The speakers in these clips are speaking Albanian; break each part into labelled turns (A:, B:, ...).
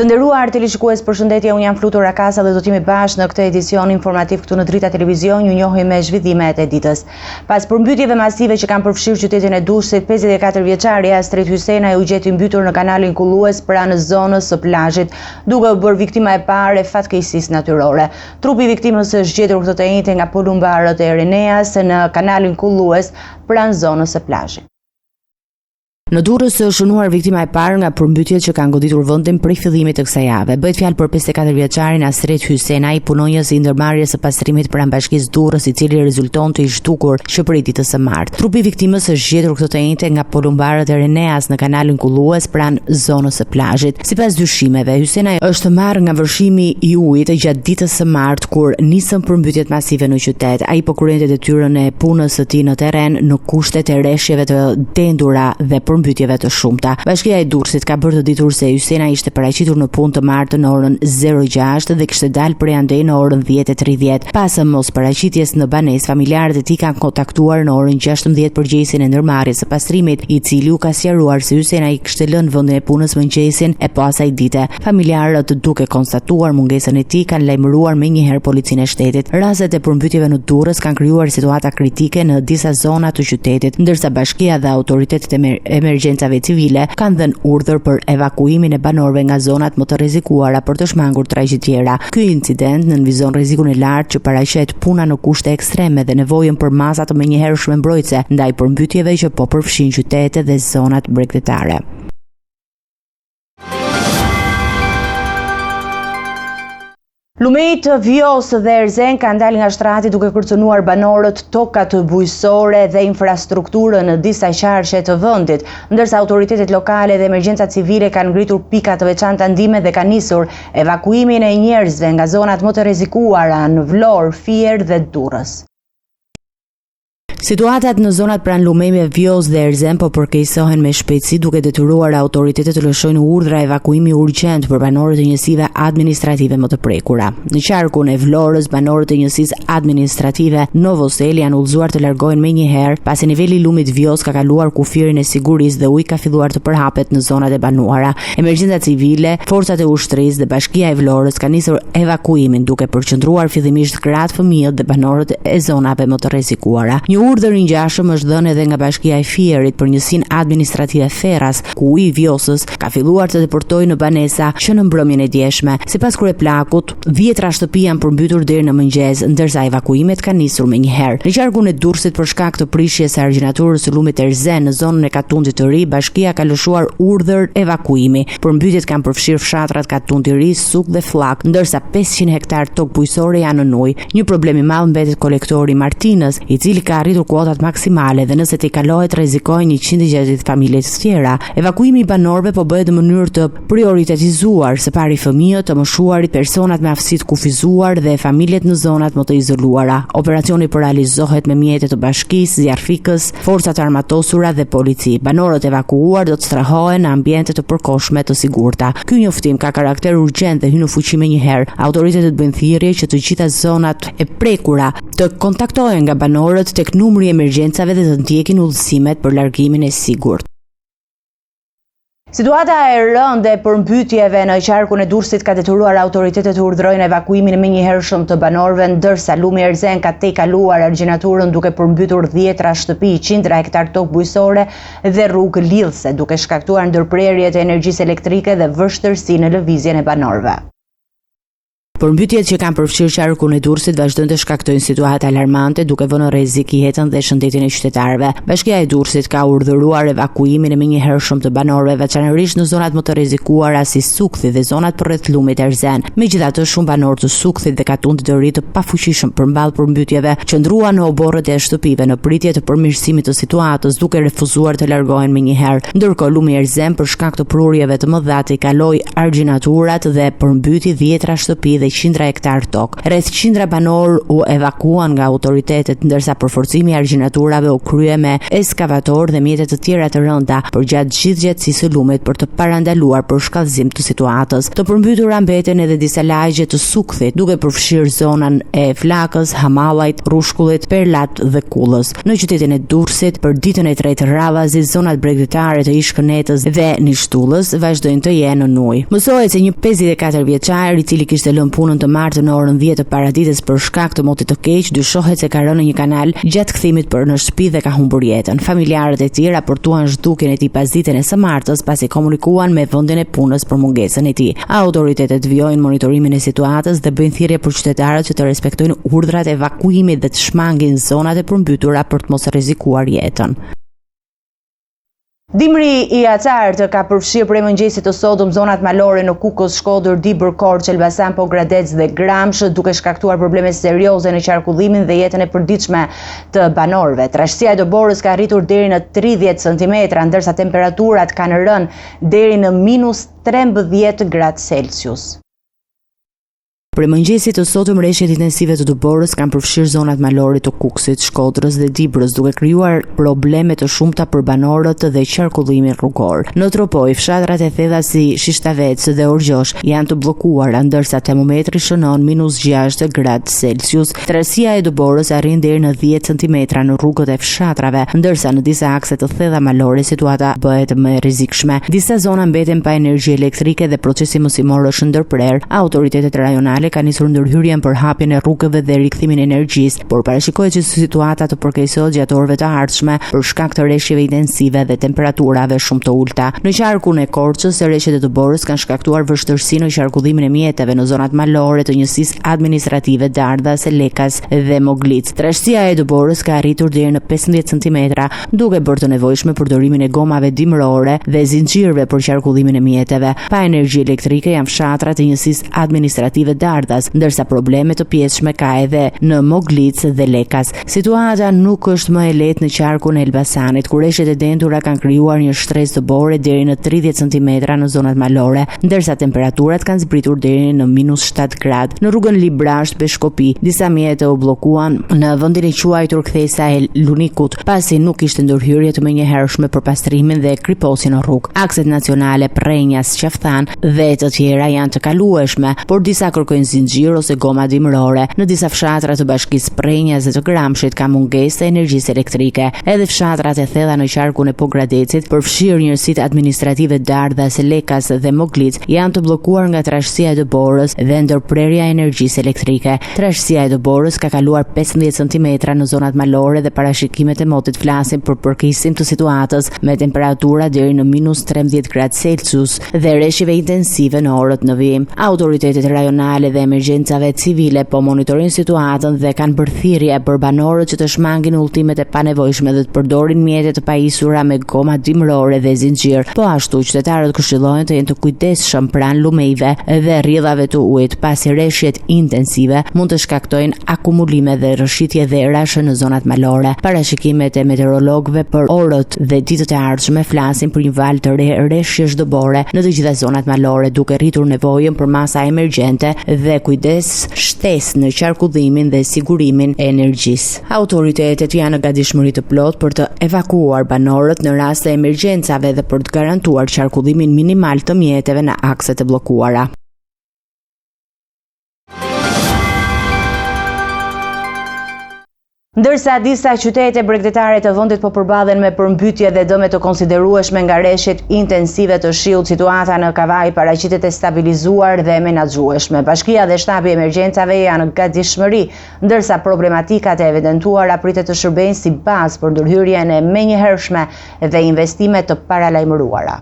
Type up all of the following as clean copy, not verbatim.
A: Të nderuar televizionistë, përshëndetje, unë jam Flutur Rakasa dhe do të jemi bashkë në këtë edicion informativ këtu në Drita Televizion. Ju njohim me zhvillimet e ditës. Pas përmbytjeve masive që kanë përfshirë qytetin e Durrësit, 54 vjeçari Astrid Hysenaj u gjeti mbytur në kanalin kullues pranë zonës së plazhit, duke u bërë viktima e parë e fatkeqësisë natyrore. Trupi i viktimës është gjetur këtë të njëjtën nga polumbarët e Reneas në kanalin kullues pranë zonës së plazhit. Në Durrës është shënuar viktima e parë nga përmbytjet që kanë goditur vendin prej fillimit të kësaj jave. Bëhet fjalë për 54 vjeçarin Astrid Hysenaj, punonjës i ndërmarrjes së pastrimit pranë bashkisë Durrës, i cili rezulton të i zhdukur që prej ditës së martë. Trupi i viktimës është gjetur këtë të njëjtën nga polumbarët e Reneas në kanalin kullues pranë zonës së plazhit. Sipas dyshimeve, Hysenaj është marrë nga vërshimi i ujit gjatë ditës së martë kur nisën përmbytjet masive në qytet. Ai po kryente detyrën e punës së tij në terren në kushtet e rreshjeve të dendura dhe përmbytjeve të shumta. Bashkia e Durrësit ka bërë të ditur se Hysenaj ishte paraqitur në punë të martën në orën 06 dhe kishte dalë prej andej në orën 10:30. Pas mos paraqitjes në banesë, familjarët e tij kanë kontaktuar në orën 16 përgjegjësin e ndërmarrjes së pastrimit, i cili u ka sqaruar se Hysenaj kishte lënë vendin e punës mëngjesin e pas asaj dite. Familjarët, duke konstatuar mungesën e tij, kanë lajmëruar menjëherë policinë e shtetit. Rastet e përmbytjeve në Durrës kanë krijuar situata kritike në disa zona të qytetit, ndërsa bashkia dhe autoritetet emergjencave civile kanë dhënë urdhër për evakuimin e banorëve nga zonat më të rrezikuara për të shmangur trajgje tjera. Ky incident nënvizon rrezikun e lartë që paraqet puna në kushte ekstreme dhe nevojën për masa të menjëhershme mbrojtëse ndaj përmbytjeve që po përfshin qytete dhe zonat bregdetare. Lumejt, Vjos dhe Erzen kanë dalë nga shtrati duke kërcënuar banorët, tokat bujqësore dhe infrastrukturën në disa qarqe të vendit, ndërsa autoritetet lokale dhe emergjenca civile kanë ngritur pika të veçanta ndihme dhe kanë nisur evakuimin e njerëzve nga zonat më të rrezikuara në Vlorë, Fier dhe Durrës. Situatat në zonat pranë lumejve Vjos dhe Erzen po përkeqësohen me shpejtësi, duke detyruar autoritetet të lëshojnë urdhra evakuimi urgjent për banorët e njësive administrative më të prekura. Në qarkun e Vlorës, banorët e njësisë administrative Novosel janë udhëzuar të largohen menjëherë pasi niveli i lumit Vjos ka kaluar kufirin e sigurisë dhe uji ka filluar të përhapet në zonat e banuara. Emergjenca civile, forcat e ushtrisë dhe bashkia e Vlorës kanë nisur evakuimin, duke përqendruar fillimisht gratë, fëmijët dhe banorët e zonave më të rrezikuara. Urdhër i ngjashëm është dhënë edhe nga bashkia e Fierit për njësinë administrative Ferras, ku uji i Vjosës ka filluar të deportojë në banesa që në mbrëmjen e djeshme. Sipas kryeplakut, 10 shtëpi janë përmbytur deri në mëngjes, ndërsa evakuimet kanë nisur menjëherë. Në qarkun e Durrësit, për shkak të prishjes së argjinaturës së lumit Erzen në zonën e Katundit të Ri, bashkia ka lëshuar urdhër evakuimi. Përmbytjet kanë përfshirë fshatrat Katundi i Ri, Suk dhe Flak, ndërsa 500 hektar tokë bujqësore janë në ujë. Një problem i madh mbetet kolektori Martinës, i cili ka arritur kuotat maksimale dhe nëse t'i kalohet rrezikojnë 160 familje të tjera. Evakuimi i banorëve po bëhet në mënyrë të prioritetizuar, së pari fëmijët, të moshuarit, personat me aftësi të kufizuar dhe familjet në zonat më të izoluara. Operacioni po realizohet me mjete të bashkisë, zjarfikës, forcat armatosura dhe polici. Banorët evakuuar do të strahohen në ambiente të përkohshme të sigurta. Ky njoftim ka karakter urgjent dhe hyn në fuqi menjëherë. Autoritetet bëjnë thirrje që të gjitha zonat e prekura të kontaktohen nga banorët tek numri i emergjencave dhe të ndjekin udhëzimet për largimin e sigurt. Situata e rëndë e përmbytjeve në qarkun e Durrësit ka detyruar autoritetet të urdhërojnë evakuimin e menjëhershëm të banorëve, ndërsa lumi Erzen ka tejkaluar argjinaturën duke përmbytur 10 shtëpi, 100 hektar tokë bujqësore dhe rrugë lidhëse, duke shkaktuar ndërprerje të energjisë elektrike dhe vështirësi në lëvizjen e banorëve. Përmbytjet që kanë përfshirë qarkun e Durrësit vazhdojnë të shkaktojnë situata alarmante, duke vënë në rrezik jetën dhe shëndetin e qytetarëve. Bashkia e Durrësit ka urdhëruar evakuimin e menjëhershëm të banorëve, veçanërisht në zonat më të rrezikuara si Sukthi dhe zonat përreth lumit Erzen. Megjithatë, shumë banorë të Sukthit dhe Katundit të Ri të pafuqishëm përmballë përmbytjeve qëndruan në oborret e shtëpive në pritje të përmirësimit të situatës, duke refuzuar të largohen menjëherë. Ndërkohë, lumi Erzen për shkak të prurjeve të mëdha i kaloi argjinaturat dhe përmbyti 10 shtëpi dhe qindra hektar tokë. Rreth qindra banor u evakuan nga autoritetet, ndërsa përforcimi i argjinaturave u krye me eskavator dhe mjete të tjera të rënda përgjatë gjithë gjatësisë së lumit për të parandaluar për shkallëzim të situatës. Të përmbytura mbeten edhe disa lagje të Sukthit, duke përfshirë zonën e Flakës, Hamallajt, Rushkullit, Perlat dhe Kullës. Në qytetin e Durrësit, për ditën e tretë radhazi, zonat bregdetare të Ishkënetës dhe Nishtullës vazhdojnë të jenë në ujë. Mësohet se një 54 vjeçar, i cili kishte lënë punën të martë në orën 10 të paradites për shkak të motit të keq, dyshohet se ka rënë në një kanal gjatë kthimit për në shtëpi dhe ka humbur jetën. Familjarët e tij raportuan zhdukjen e tij pas ditën e së martës, pasi komunikuan me vendin e punës për mungesën e tij. Autoritetet vijojnë monitorimin e situatës dhe bëjnë thirrje për qytetarët që të respektojnë urdhrat e evakuimit dhe të shmangin zonat e përmbytura për të mos rrezikuar jetën. Dimri i acartë ka përfshirë prej mëngjesit të sotëm zonat malore në Kukës, Shkodër, Dibër, Korçë, Elbasan, Pogradec dhe Gramsh, duke shkaktuar probleme serioze në qarkullimin dhe jetën e përditshme të banorëve. Trashësia e doborës ka arritur deri në 30 cm, ndërsa temperaturat kanë rënë deri në -13 gradë Celsius. Për mëngjesit të sotëm rreshtet intensive të doborës kanë përfshirë zonat malore të Kukësit, Shkodrës dhe Dibrës, duke krijuar probleme të shumta për banorët dhe qarkullimin rrugor. Në Tropoj, fshatrat e thella si Shishtavec dhe Orgjosh janë të bllokuara, ndërsa termometri shënon -6 gradë Celsius. Trashësia e doborës arrin deri në 10 cm në rrugët e fshatrave, ndërsa në disa akse të thella malore situata bëhet më e rrezikshme. Disa zona mbeten pa energji elektrike dhe procesi mosimor është ndërprer. Autoritetet rajonale ka nisur ndërhyrjen për hapjen e rrugëve dhe rikthimin e energjisë, por parashikohet që situata të përkeqësohet gjatë orëve të ardhshme për shkak të rreshjeve intensive dhe temperaturave shumë të ulta. Në qarkun e Korçës, rreshtet e doborës kanë shkaktuar vështirësi në qarkullimin e mjeteve në zonat malore të njësisë administrative Dardhas, Lekas dhe Moglic. Trashësia e doborës ka arritur deri në 15 cm, duke bërë të nevojshme përdorimin e gomave dimrore dhe zinxhirëve për qarkullimin e mjeteve. Pa energji elektrike janë fshatrat e njësisë administrative Dardhas, ndërsa probleme të pjesshme ka edhe në Moglic dhe Lekas. Situata nuk është më e lehtë në qarkun e Elbasanit, ku rreshtet e dentura kanë krijuar një shtresë dobore deri në 30 cm në zonat malore, ndërsa temperaturat kanë zbritur deri në -7 gradë. Në rrugën Librasht, Beshkopi, disa mjete u bllokuan në vendin e quajtur kthesa e Lunikut, pasi nuk ishte ndërhyrje të menjëhershme për pastrimin dhe kriposin në rrugë. Akset nacionale Prenjas, Qafthan dhe të tjera janë të kalueshme, por disa kërkojnë zinxhir ose goma dimrore. Në disa fshatra të bashkisë Prenjas dhe të Gramshit ka mungesë të energjisë elektrike. Edhe fshatrat e thella në qarkun e Pogradecit, përfshirë njësitë administrative Dardhas, Lekas dhe Moglic, janë të bllokuar nga trashësia e doborës dhe ndërprerja e energjisë elektrike. Trashësia e doborës ka kaluar 15 cm në zonat malore dhe parashikimet e motit flasin për përkeqësim të situatës me temperatura deri në -13 gradë Celsius dhe rreshjeve intensive në orët në vijim. Autoritetet rajonale dhe emergjencave civile po monitorojnë situatën dhe kanë bërë thirrje për banorët që të shmangin udhëtimet e panevojshme dhe të përdorin mjete të pajisura me goma dimrore dhe zinxhir. Po ashtu qytetarët këshillohen të jenë të kujdesshëm pranë lumejve dhe rrjedhave të ujit, pasi rreshjet intensive mund të shkaktojnë akumulime dhe rrëshitje dherash në zonat malore. Parashikimet e meteorologëve për orët dhe ditët e ardhshme flasin për një val të re rreshjesh dobore në të gjitha zonat malore, duke rritur nevojën për masa emergjente dhe kujdes shtesë në qarkullimin dhe sigurimin e energjisë. Autoritetet janë në gatishmëri të plotë për të evakuuar banorët në rast të emergjencave dhe për të garantuar qarkullimin minimal të mjeteve në akset e bllokuara. Ndërsa disa qytete bregdetare të vendit po përballen me përmbytje dhe dëme të konsiderueshme nga rreshjet intensive të shiut, situata në Kavaj paraqitet e stabilizuar dhe menaxhueshme. Bashkia dhe shtabi i emergjencave janë në gatishmëri, ndërsa problematikat e evidentuara pritet të shërbejnë si bazë për ndërhyrjen e menjëhershme dhe investime të paralajmëruara.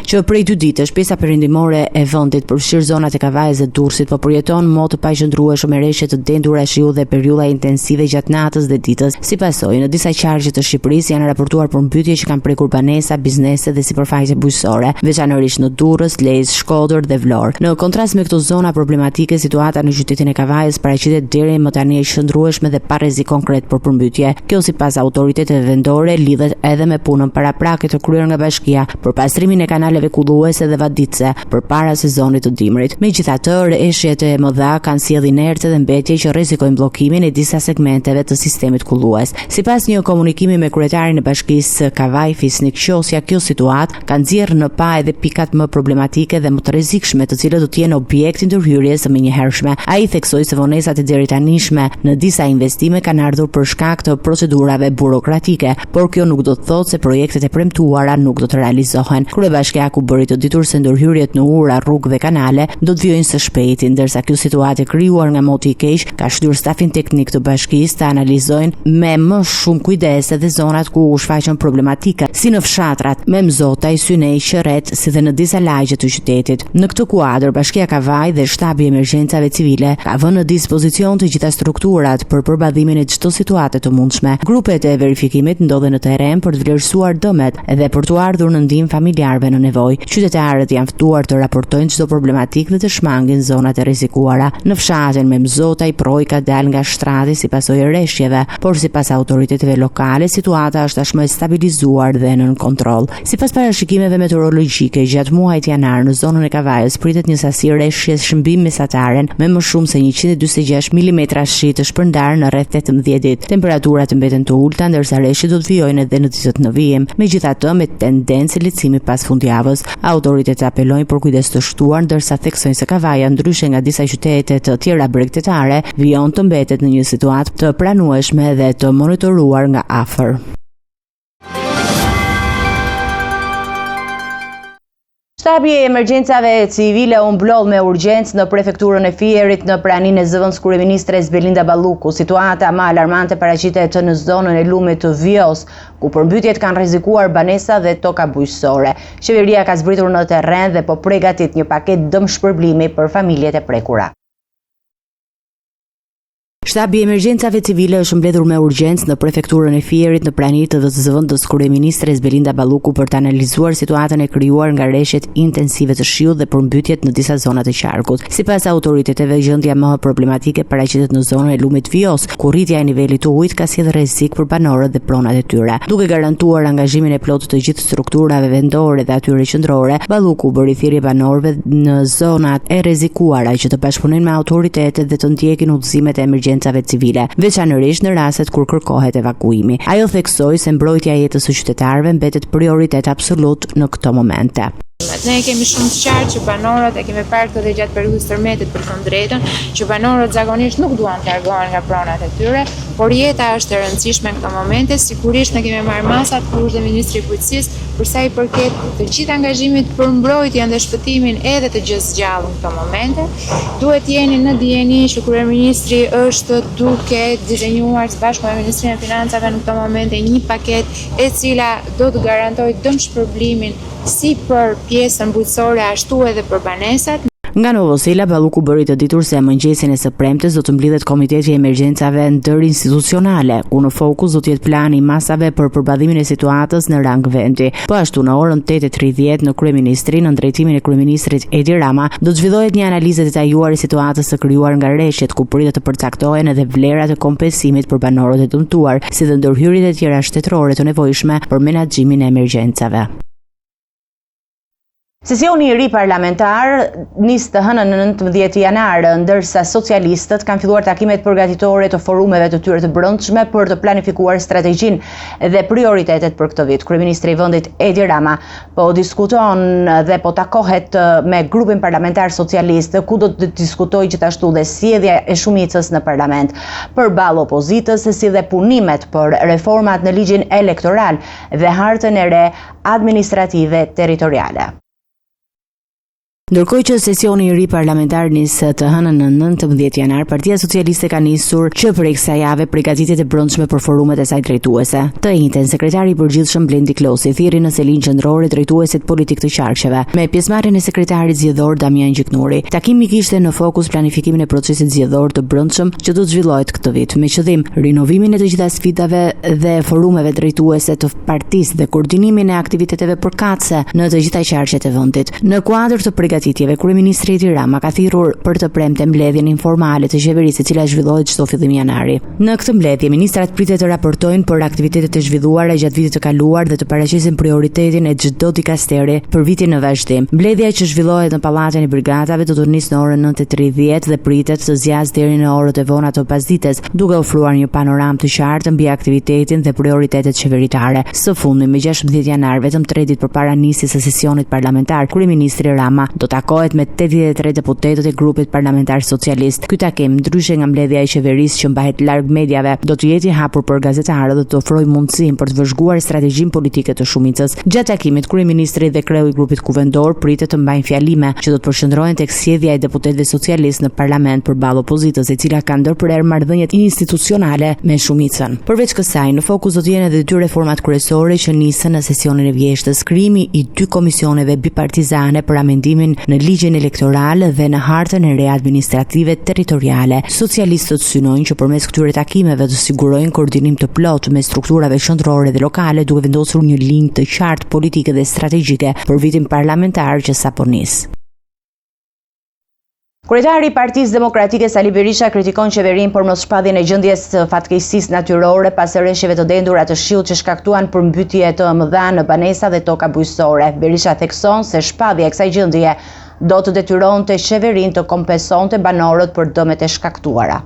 A: Që prej 2 ditësh pjesa perëndimore e vendit përfshirë zonat e Kavajës dhe Durrësit po përjeton mod të paqëndrueshëm me rreshje të dentura shiu dhe periudha intensive gjatë natës dhe ditës. Si pasojë, në disa qarqe të Shqipërisë janë raportuar përmbytje që kanë prekur banesa, biznese dhe sipërfaqe bujqësore, veçanërisht në Durrës, Lezhë, Shkodër dhe Vlorë. Në kontrast me këto zona problematike, situata në qytetin e Kavajës paraqitet deri më tani e qëndrueshme dhe pa rrezik konkret për përmbytje. Kjo sipas autoriteteve vendore lidhet edhe me punën paraprake të kryer nga bashkia për pastrimin e kanaleve maleve kulluese dhe vaditse përpara sezonit të dimrit. Megjithatë, rreshjet e mëdha kanë sjellë inertë dhe mbetje që rrezikojnë bllokimin e disa segmenteve të sistemit kullues. Sipas një komunikimi me kryetarin e bashkisë Kavaj Fisnik Qosja, kjo situatë ka nxjerrë në pa edhe pikat më problematike dhe më të rrezikshme, të cilët do të jenë objekt ndërhyrjes së menjëhershme. Ai theksoi se vonesat e deritanishme në disa investime kanë ardhur për shkak të procedurave burokratike, por kjo nuk do të thotë se projektet e premtuara nuk do të realizohen. Kryebashkiaku bëri të ditur se ndërhyrjet në ura, rrugë dhe kanale do të vijojnë së shpejti, ndërsa kjo situatë e krijuar nga moti i keq ka shtyrë stafin teknik të bashkisë të analizojnë me më shumë kujdes edhe zonat ku u shfaqën problematika, si në fshatrat Memzotaj, Synej, Qerret, si dhe në disa lagje të qytetit. Në këtë kuadër, Bashkia Kavaj dhe Shtabi i Emergjencave Civile ka vënë në dispozicion të gjitha strukturat për përballëmin e çdo situate të mundshme. Grupet e verifikimit ndodhen në terren për të vlerësuar dëmet dhe për të ardhur në ndihmë familjarëve në nevojë. Qytetarët janë ftuar të raportojnë çdo problematikë dhe të shmangin zonat e rrezikuara. Në fshatin Memzotaj, Projka dal nga shtrati si pasojë e rreshjeve, por sipas autoriteteve lokale situata është tashmë e stabilizuar dhe nën kontroll. Sipas parashikimeve meteorologjike, gjatë muajit janar në zonën e Kavajës pritet një sasi rreshjes shëmbim mesataren me më shumë se 146 mm shi të shpërndarë në rreth 18 ditë. Temperaturat mbeten të ulta, ndërsa rreshtit do të vijojnë edhe në ditët në vijim. Megjithatë, me tendencë lehtësimi pas fundjavës, autoritetet apelojnë për kujdes të shtuar, ndërsa theksojnë se Kavaja, ndryshe nga disa qytete të tjera bregtetare, vijon të mbetet në një situatë të pranueshme dhe të monitoruar nga afër. Shtabi i Emergjencave Civile u mblodh me urgjencë në prefekturën e Fierit në praninë e zëvendës kryeministres Belinda Balluku. Situata më alarmante paraqitet në zonën e lumit të Vjos, ku përmbytjet kanë rrezikuar banesa dhe toka bujqësore. Qeveria ka zbritur në terren dhe po përgatit një paketë dëmshpërblimi për familjet e prekura. Shtabi i Emergjencave Civile është mbledhur me urgjencë në prefekturën e Fierit në praninë të zëvendës kryeministres Belinda Balluku për të analizuar situatën e krijuar nga rreshjet intensive të shiut dhe përmbytjet në disa zona të qarkut. Sipas autoriteteve, gjendja më problematike paraqitet në zonën e lumit Vjos, ku rritja e nivelit të ujit ka sjellë rrezik për banorët dhe pronat e tyre. Duke garantuar angazhimin e plotë të gjithë strukturave vendore dhe atyre qendrore, Balluku bëri thirrje banorëve në zonat e rrezikuara që të bashkëpunojnë me autoritetet dhe të ndjekin udhëzimet e emergjencave civile, veçanërisht në rastet kur kërkohet evakuimi. Ajo theksoi se mbrojtja e jetës së qytetarëve mbetet prioritet absolut në këto momente.
B: Ne kemi shumë të qartë që banorët e kemi parë këtë gjatë periudhës tërmetit për të drejtën, që banorët zakonisht nuk duan të largohen nga pronat e tyre, por jeta është e rëndësishme në këto momente. Sigurisht ne kemi marrë masat kur dhe Ministri i Bujqësisë për sa i përket të gjithë angazhimit për mbrojtjen dhe shpëtimin edhe të gjës gjallë në këto momente. Duhet jeni në dijeni që kryeministri është duke dizenjuar së bashku me Ministrinë e Financave në këto momente një paketë e cila do të garantojë dëmshpërblimin si për pjesën bujqësore ashtu edhe për banesat.
A: Nga Novosela, Balluku bëri të ditur se mëngjesin e së premtes do të mblidhet Komiteti i Emergjencave ndërinstitucionale, ku në fokus do të jetë plani i masave për përballëmin e situatës në rang vendi. Po ashtu në orën 8:30 në kryeministri, në drejtimin e kryeministrit Edi Rama, do të zhvillohet një analizë detajuar e situatës së krijuar nga rreshtet, ku pritet të përcaktohen edhe vlerat e kompensimit për banorët e dëmtuar, si dhe ndërhyrjet e tjera shtetërore të nevojshme për menaxhimin e emergjencave. Sesioni i ri parlamentar nis të hënën në 19 janar, ndërsa socialistët kanë filluar takimet përgatitore të forumeve të tyre të brendshme për të planifikuar strategjinë dhe prioritetet për këtë vit. Kryeministri i vendit Edi Rama po diskuton dhe po takohet me grupin parlamentar socialist, ku do të diskutojë gjithashtu dhe sjellja e shumicës në parlament përballë opozitës, si dhe punimet për reformat në ligjin elektoral dhe hartën e re administrative territoriale. Ndërkohë që sesioni i ri parlamentar nis të hënën në 19 janar, Partia Socialiste ka nisur që prej kësaj jave përgatitjet e brendshme për forumet e saj drejtuese. Të njëjtën, sekretari i përgjithshëm Blendi Klosi thirrri në selin qendrore drejtuesit politik të qarqeve, me pjesëmarrjen e sekretarit zgjedhor Damian Gjiknuri. Takimi kishte në fokus planifikimin e procesit zgjedhor të brendshëm që do të zhvillohet këtë vit, me qëllim rinovimin e të gjitha sfidave dhe forumeve drejtuese të partisë dhe koordinimin e aktiviteteve përkatëse në të gjitha qarqet e vendit. Në kuadër të përgatitjeve, kryeministri Edi Rama ka thirrur për të premte mbledhjen informale të qeverisë, e cila zhvillohet çdo fillim janari. Në këtë mbledhje, ministrat pritet të raportojnë për aktivitetet e zhvilluara gjatë vitit të kaluar dhe të paraqesin prioritetin e çdo dikasteri për vitin në vazhdim. Mbledhja që zhvillohet në Pallatin e Brigatave do të nisë në orën 9:30 dhe pritet të zgjasë deri në orët e vona të pasdites, duke ofruar një panoramë të qartë mbi aktivitetin dhe prioritetet qeveritare. Së fundmi, me 16 janar, vetëm 3 ditë përpara nisjes së sesionit parlamentar, kryeministri Rama do takohet me 83 deputetët e grupit parlamentar socialist. Ky takim, ndryshe nga mbledhja e qeverisë që mbahet larg mediave, do të jetë i hapur për gazetarët dhe të ofrojë mundësinë për të vëzhguar strategjinë politike të shumicës. Gjatë takimit, kryeministri dhe kreu i grupit kuvendor pritet të mbajnë fjalime që do të përshëndrohen tek sjellja e deputetëve socialistë në parlament përballë opozitës, e cila ka ndërprerë marrëdhëniet institucionale me shumicën. Përveç kësaj, në fokus do të jenë edhe 2 reformat kryesore që nisën në sesionin e vjeshtës: krijimi i 2 komisioneve bipartizane për amendimin në ligjin elektoral dhe në hartën e re administrative territoriale. Socialistët synojnë që përmes këtyre takimeve të sigurojnë koordinim të plotë me strukturave qendrore dhe lokale, duke vendosur një linjë të qartë politike dhe strategjike për vitin parlamentar që sapo nis. Kryetari i Partisë Demokratike Sali Berisha kritikon qeverinë për mosshpalljen e gjendjes së fatkeqësisë natyrore pas rreshjeve të dendura të shiut që shkaktuan përmbytje të mëdha në banesa dhe toka bujqësore. Berisha thekson se shpallja e kësaj gjendje do të detyronte qeverinë të kompensonte banorët për dëmet e shkaktuara.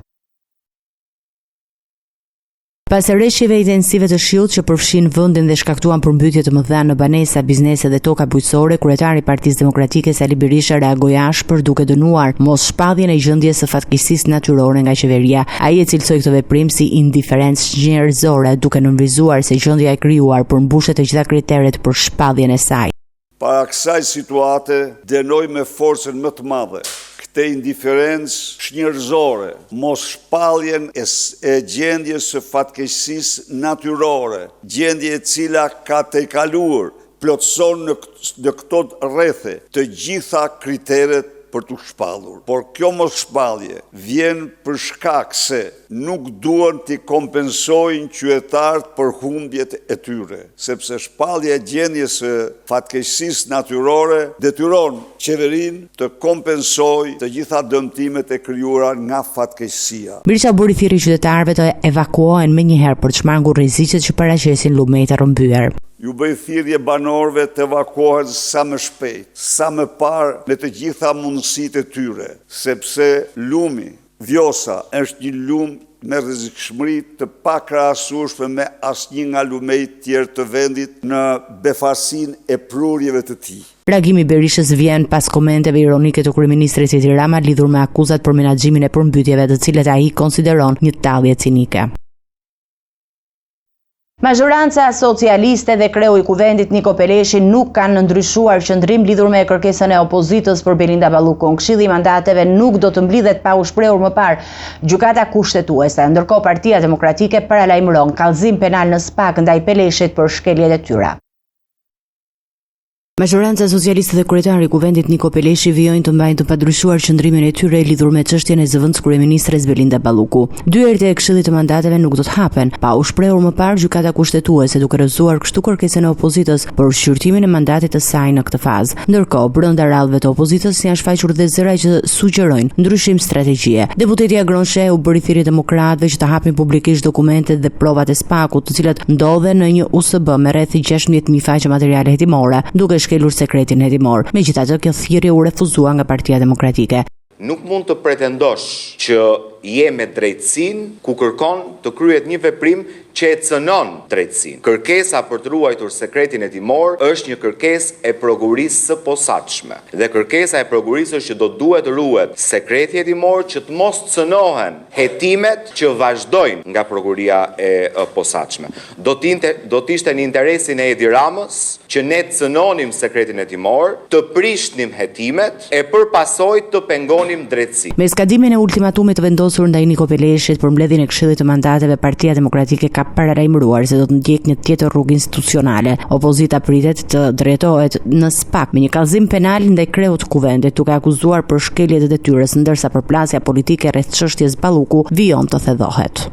A: Pas rreshjeve intensive të shiut që përfshin vendin dhe shkaktuan përmbytje të mëdha në banesa, biznese dhe toka bujqësore, kryetari i Partisë Demokratike Sali Berisha reagoi ashpër duke dënuar mosshpalljen e gjendjes së fatkeqësisë natyrore nga qeveria. Ai e cilsoi këtë veprim si indiferencë njerëzore, duke nënvizuar se gjendja e krijuar përmbushet të gjitha kriteret për shpalljen e saj.
C: Para kësaj situate, dënoj me forcën më të madhe këtë indiferencë njerëzore, mos shpalljen e gjendjes së fatkeqësisë natyrore, gjendje e cila ka tejkaluar, plotëson në këto rrethe të gjitha kriteret për të shpallur. Por kjo mos shpallje vjen për shkak se nuk duan t'i kompensojnë qytetarët për humbjet e tyre, sepse shpallja e gjendjes së fatkeqësisë natyrore detyron qeverinë të kompensojë të gjitha dëmtimet e krijuara nga fatkeqësia.
A: Berisha bëri thirrje qytetarëve të evakuohen menjëherë për të shmangur rreziqet që paraqesin lume të rrëmbyer.
C: Ju bëj thirrje banorëve të evakuohen sa më shpejt, sa më parë me të gjitha mundësitë e tyre, sepse lumi, vjosa, është një lum me rrezikshmëri të pakrahasueshme me asnjë nga lumejt tjerë të vendit në befasinë e prurjeve të tij.
A: Reagimi i Berishës vjen pas komenteve ironike të kryeministrit Edi Rama lidhur me akuzat për menaxhimin e përmbytjeve, të cilat ai konsideron një tallje cinike. Majoranca socialiste dhe kreu i kuvendit Niko Peleshi nuk kanë ndryshuar qëndrim lidhur me kërkesën e opozitës për Belinda Ballukun. Këshilli i mandateve nuk do të mblidhet pa u shprehur më parë gjykata kushtetuese. Ndërkohë Partia Demokratike paralajmëron kallëzim penal në SPAK ndaj Peleshit për shkeljet e tyre. Majoranca socialiste dhe kryetari i kuvendit Niko Peleshi vijojnë të mbajnë të padryshuar qëndrimin e tyre lidhur me çështjen e zëvendës kryeministres Belinda Balluku. Dyert e këshillit të mandateve nuk do të hapen pa u shprehur më parë gjykata kushtetuese, duke rrëzuar kështu kërkesën e opozitës për shqyrtimin e mandatit të saj në këtë fazë. Ndërkohë, brenda rallëve të opozitës janë shfaqur dhe zëra që sugjerojnë ndryshim strategjie. Deputeti Agron Sheh u bëri thirrje demokratëve që të hapin publikisht dokumentet dhe provat e SPAK-ut, të cilat ndodhen në një USB me rreth 16.000 faqe materiale hetimore, duke shkelur sekretin hetimor. Megjithatë, kjo thirrje u refuzua nga Partia Demokratike.
D: Nuk mund të pretendosh që je me drejtësinë ku kërkon të kryhet një veprim që e cënon drejtësinë. Kërkesa për të ruajtur sekretin hetimor është një kërkesë e prokurisë së posaçme. Dhe kërkesa e prokurisë është që do duhet ruhet sekreti hetimor që të mos cënohen hetimet që vazhdojnë nga prokuria e posaçme. Do të ishte në interesin e Edi Ramës që ne të cënonim sekretin hetimor, të prishnim hetimet e përpasoj të pengonim drejtësinë.
A: Me skadimin e ultimatumit të vendosur ndaj Niko Peleshit për mbledhjen e këshillit të mandateve, Partia Demokratike ka paralajmëruar se do të ndjek një tjetër rrugë institucionale. Opozita pritet të drejtohet në SPAK me një kallëzim penal ndaj kreut të kuvendit, duke akuzuar për shkelje të detyrës, ndërsa përplasja politike rreth çështjes Balluku vijon të thedhohet.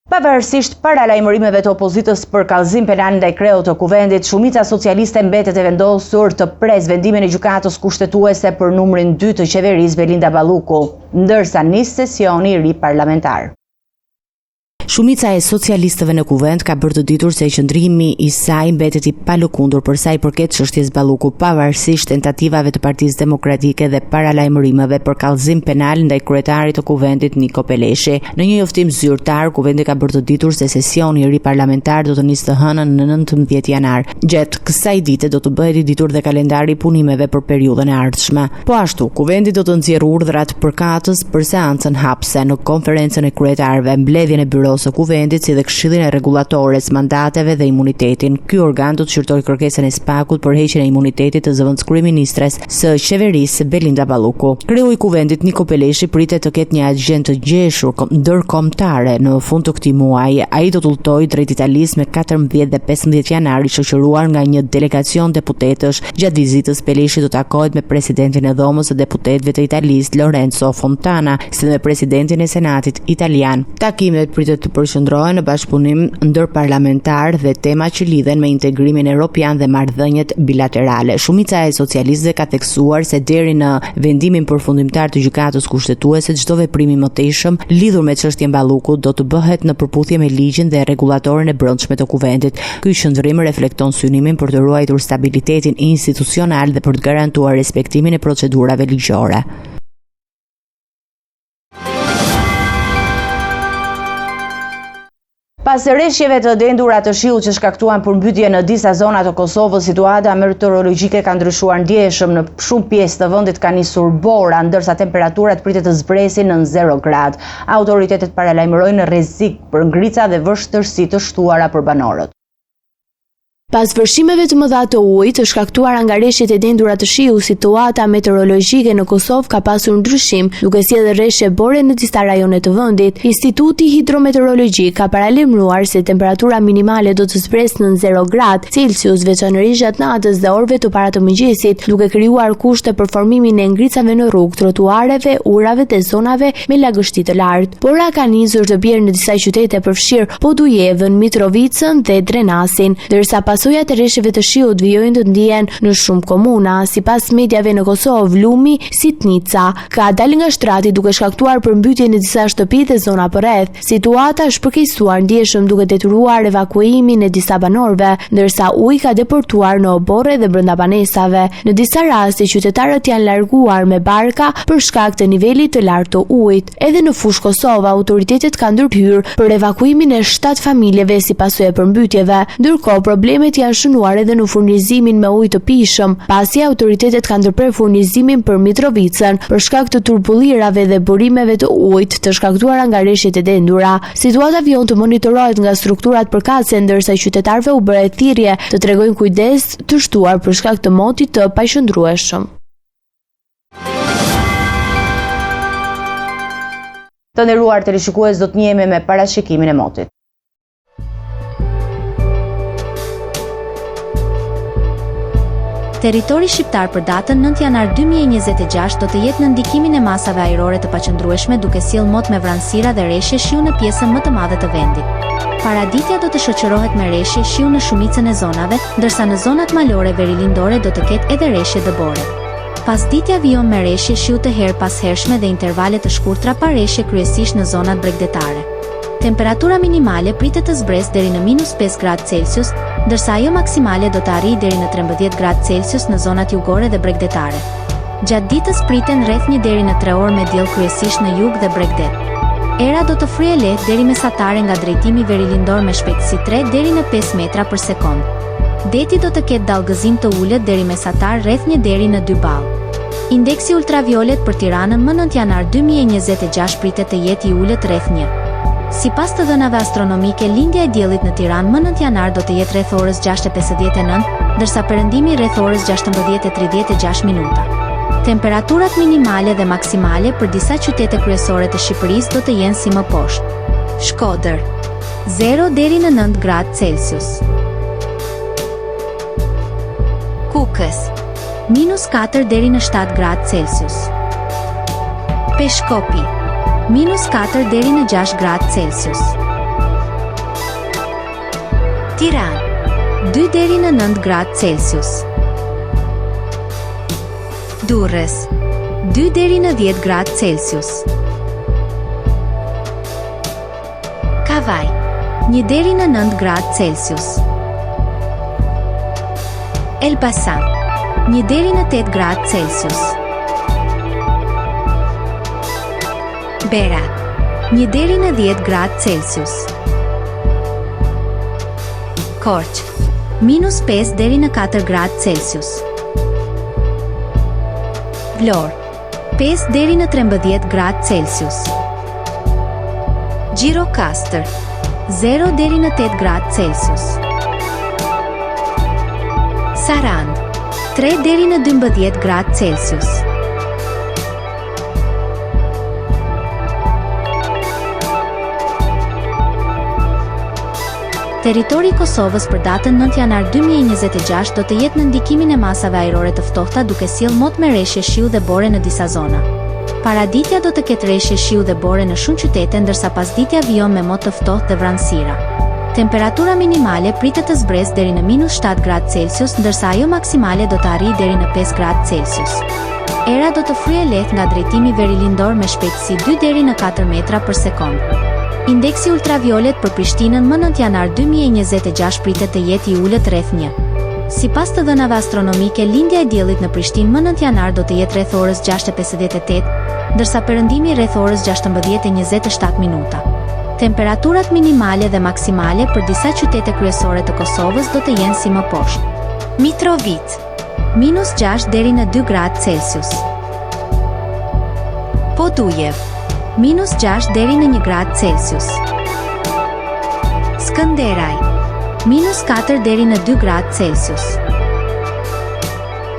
A: Pavarësisht paralajmërimeve të opozitës për kallëzim penal ndaj kreut të kuvendit, shumica socialiste mbetet e vendosur të pres vendimin e gjykatës kushtetuese për numrin 2 të qeverisë Belinda Balluku, ndërsa nis sesioni i ri parlamentar.
E: Shumica e socialistëve në kuvend ka bërë të ditur se qëndrimi i saj mbetet i palëkundur për sa i përket çështjes Balluku, pavarësisht tentativave të Partisë Demokratike dhe paralajmërimeve për kallëzim penal ndaj kryetarit të kuvendit Niko Peleshi. Në një njoftim zyrtar, kuvendi ka bërë të ditur se sesioni i ri parlamentar do të nisë të hënën në 19 janar. Gjatë kësaj dite do të bëhet i ditur dhe kalendari i punimeve për periudhën e ardhshme. Po ashtu, kuvendi do të nxjerrë urdhrat përkatës për seancën hapse në konferencën e kryetarëve, mbledhjen e byros së kuvendit si dhe këshillin e rregullatores, mandateve dhe imunitetin. Ky organ do të shqyrtojë kërkesën e SPAK-ut për heqjen e imunitetit të zëvendës kryeministres së qeverisë Belinda Balluku. Kreu i kuvendit Niko Peleshi pritet të ketë një agjendë të gjeshur ndërkombëtare në fund të këtij muaji. Ai do të udhtojë drejt Italisë me 14 dhe 15 janar, i shoqëruar nga një delegacion deputetësh. Gjatë vizitës Peleshi do të takohet me presidentin e Dhomës së Deputetëve të Italisë Lorenzo Fontana, si dhe me presidentin e Senatit italian. Takimet pritet të përqendrohen në bashkëpunim ndërparlamentar dhe tema që lidhen me integrimin evropian dhe marrëdhëniet bilaterale. Shumica e socialistëve ka theksuar se deri në vendimin përfundimtar të gjykatës kushtetuese çdo veprim i mëtejshëm lidhur me çështjen Balluku do të bëhet në përputhje me ligjin dhe rregullatorin e brendshme të kuvendit. Ky qëndrim reflekton synimin për të ruajtur stabilitetin institucional dhe për të garantuar respektimin e procedurave ligjore.
A: Pas rreshjeve të dendura të shiut që shkaktuan përmbytje në disa zona të Kosovës, situata meteorologjike ka ndryshuar ndjeshëm. Në shumë pjesë të vendit ka nisur bora, ndërsa temperaturat pritet të zbresin në 0 gradë. Autoritetet paralajmërojnë rrezik për ngrica dhe vështirësi të shtuara për banorët.
F: Pas vërshimeve të mëdha të ujit të shkaktuara nga rreshjet e dendura të shiut, situata meteorologjike në Kosovë ka pasur ndryshim, duke sjellë rreshje bore në disa rajone të vendit. Instituti Hidrometeorologjik ka paralajmëruar se temperatura minimale do të zbresë në 0 gradë Celsius, veçanërisht gjatë natës dhe orëve të para të mëngjesit, duke krijuar kushte për formimin e ngricave në rrugë, trotuareve, urave dhe zonave me lagështi të lartë. Bora ka nisur të bjerë në disa qytete përfshirë Podujevën, Mitrovicën dhe Drenasin, ndërsa pasojat e rreshjeve të shiut vijojnë të ndihen në shumë komuna. Sipas mediave në Kosovë, lumi Sitnica ka dalë nga shtrati duke shkaktuar përmbytje në disa shtëpi dhe zona përreth. Situata është përkeqësuar ndjeshëm duke detyruar evakuimin e disa banorëve, ndërsa uji ka deportuar në oborre dhe brenda banesave. Në disa raste qytetarët janë larguar me barka për shkak të nivelit të lartë të ujit. Edhe në fushë Kosovë, autoritetet kanë ndërhyrë për evakuimin e 7 familjeve si pasojë e përmbytjeve, ndërkohë problemet janë shënuar edhe në furnizimin me ujë të pijshëm, pasi autoritetet kanë ndërprer furnizimin për Mitrovicën për shkak të turbullirave dhe burimeve të ujit të shkaktuara nga rreshjet e dendura. Situata vjen të monitorohet nga strukturat përkatëse, ndërsa qytetarëve u bëre thirrje të tregojnë kujdes të shtuar për shkak të motit të paqëndrueshëm.
A: Të nderuar teleshikues, do të njihemi me parashikimin e motit.
G: Territori shqiptar për datën 9 janar 2026 do të jetë në ndikimin e masave ajrore të paqëndrueshme, duke sjellë mot me vranësira dhe rreshje shiu në pjesën më të madhe të vendit. Paraditja do të shoqërohet me rreshje shiu në shumicën e zonave, ndërsa në zonat malore verilindore do të ketë edhe rreshje dëbore. Pasditja vijon me rreshje shiu të herë pas hershme dhe intervale të shkurtra pa rreshje, kryesisht në zonat bregdetare. Temperatura minimale pritet të zbresë deri në -5 gradë Celsius, ndërsa ajo maksimale do të arrijë deri në 13 gradë Celsius në zonat jugore dhe bregdetare. Gjatë ditës priten rreth 1 deri në 3 orë me diell kryesisht në jug dhe bregdet. Era do të fryejë lehtë deri mesatare nga drejtimi verilindor me shpejtësi 3 deri në 5 metra për sekond. Deti do të ketë dallgëzim të ulët deri mesatar rreth 1 deri në 2 ball. Indeksi ultraviolet për Tiranën më 9 janar 2026 pritet të jetë i ulët rreth 1. Sipas të dhënave astronomike, lindja e diellit në Tiranë më 9 janar do të jetë rreth orës 6:59, ndërsa perëndimi rreth orës 16:36 minuta. Temperaturat minimale dhe maksimale për disa qytete kryesore të Shqipërisë do të jenë si më poshtë. Shkodër 0 deri në 9 gradë Celsius. Kukës -4 deri në 7 gradë Celsius. Peshkopi -4 deri në 6 gradë Celsius. Tiranë, 2 deri në 9 gradë Celsius. Durrës, 2 deri në 10 gradë Celsius. Kavaj, 1 deri në 9 gradë Celsius. Elbasan, 1 deri në 8 gradë Celsius. Berat, 1 deri në 10 gradë Celsius. Korçë, -5 deri në 4 gradë Celsius. Vlorë, 5 deri në 13 gradë Celsius. Gjirokastër, 0 deri në 8 gradë Celsius. Sarandë, 3 deri në 12 gradë Celsius. Territori i Kosovës për datën 9 janar 2026 do të jetë në ndikimin e masave ajrore të ftohta duke sjellë mot me reshje shiu dhe bore në disa zona. Paraditja do të ketë reshje shiu dhe bore në shumë qytete ndërsa pasditja vijon me mot të ftohtë dhe vranësira. Temperatura minimale pritet të zbresë deri në -7 gradë Celsius ndërsa ajo maksimale do të arrijë deri në 5 gradë Celsius. Era do të fryejë lehtë nga drejtimi verilindor me shpejtësi 2 deri në 4 metra për sekond. Indeksi ultraviolet për Prishtinën më 9 janar 2026 pritet të jetë I ulët rreth 1. Sipas të dhënave astronomike, lindja e diellit në Prishtinë më 9 janar do të jetë rreth orës 6:58, ndërsa perëndimi rreth orës 16:27 minuta. Temperaturat minimale dhe maksimale për disa qytete kryesore të Kosovës do të jenë si më poshtë. Mitrovica, -6 deri në 2 gradë Celsius. Podujev, -6 deri në 1 gradë Celsius. Skënderaj, -4 deri në 2 gradë Celsius.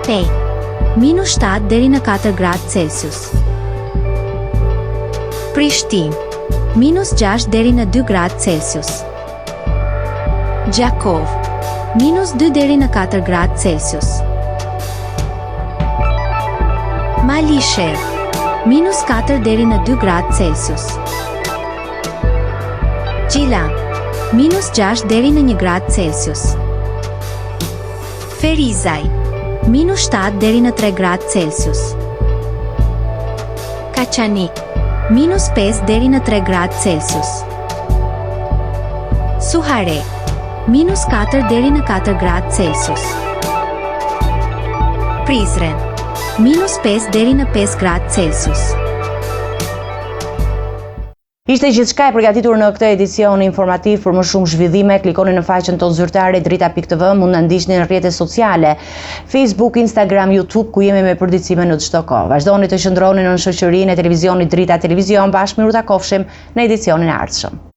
G: Pej, -7 deri në 4 gradë Celsius. Prishtinë, -6 deri në 2 gradë Celsius. Gjakov, -2 deri në 4 gradë Celsius. Malishev, -4 deri në 2 gradë Celsius. Gjilan, -6 deri në 1 gradë Celsius. Ferizaj, -7 deri në 3 gradë Celsius. Kaçanik, -5 deri në 3 gradë Celsius. Suhare, -4 deri në 4 gradë Celsius. Prizren, -5 deri në 5 gradë Celsius.
A: Ishte gjithçka e përgatitur në këtë edicion informativ. Për më shumë zhvillime, klikoni në faqen tonë zyrtare drita.tv, mund na ndiqni në rrjetet sociale, Facebook, Instagram, YouTube, ku jemi me përditësime në çdo kohë. Vazhdoni të qëndroni në shoqërinë e televizionit Drita Televizion, bashkë miru takofshim në edicionin e ardhshëm.